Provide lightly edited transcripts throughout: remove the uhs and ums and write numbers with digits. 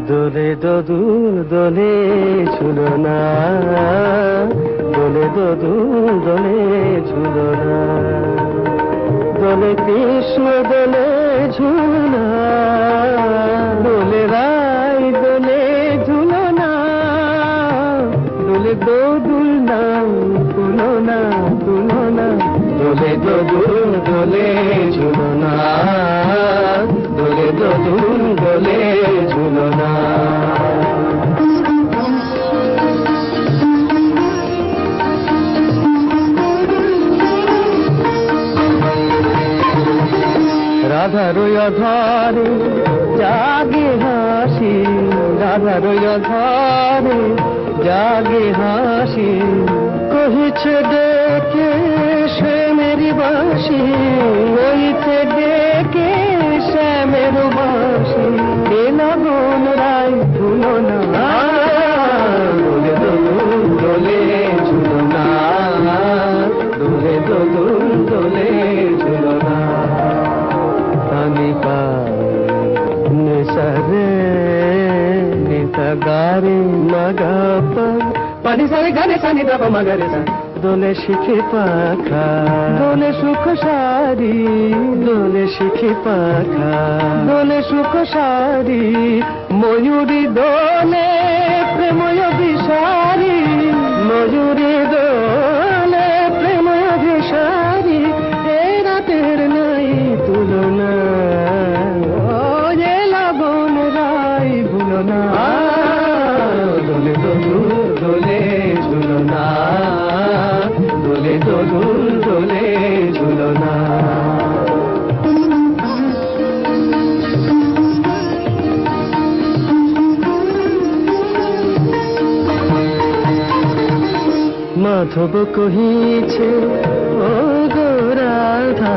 দোলে দোদুল দোলে ঝুলনা, দোলে দোদুল দোলে ঝুলনা, দোলে কৃষ্ণ দোলে ঝুলনা, দোলে রাই দোলে ঝুলনা, দোলে দোদুল নাম তুলনা তুলনা, দোলে দোদুল দোলে ঝুলনা, দোলে দোদুল দোলে ঝুলনা। রাধার অধরে জাগে হাসি, রাধার অধরে জাগে হাসি, কহিছে ডেকে শ্যামের বাঁশি, কহিছে ডেকে শ্যামের বাঁশি, এ লগন রাই তুলনা, দোলে দোদুল দোলে ঝুলনা, দোলে দোদুল দোলে ঝুলনা। নিপা নিসরে নিতা গারে মগা পানি সারে গানে সানি দাবা মগরে সা, দোলে শিখে পাখা দোলে সুখ সারি, দোলে শিখে পাখা দোলে সুখ সারি, ময়ূরী দোলে প্রেময় বিসারি, ময়ূরী দোলে প্রেময় বিসারি, এ রাতের নাই তুলনা, দোলে দোদুল দোলে ঝুলনা, দোলে দোদুল দোলে ঝুলনা। মাধব কহিছে ও গো রাধা,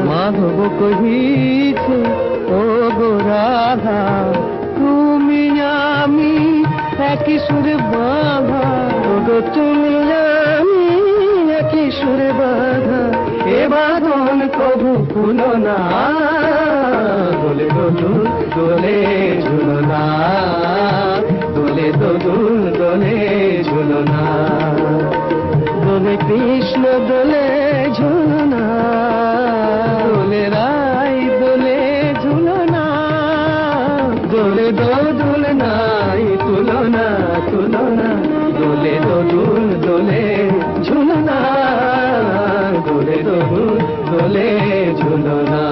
মাধব কহিছে ও গো রাধা, তুমি আমি একই সুরে বাঁধা, গো তুমি আমি একই সুরে বাঁধা, এ বাঁধন কবু খুলো না, দোলে দোদুল দোলে ঝুলনা, দোলে দোদুল দোলে ঝুলনা, দোলে কৃষ্ণ দোলে ঝুলনা, দোলে রাই দোলে ঝুলনা, দোলে দোদুল নাই তুলনা তুলনা, দোলে দোদুল দোলে ঝুলনা, দোলে দোদুল দোলে ঝুলনা।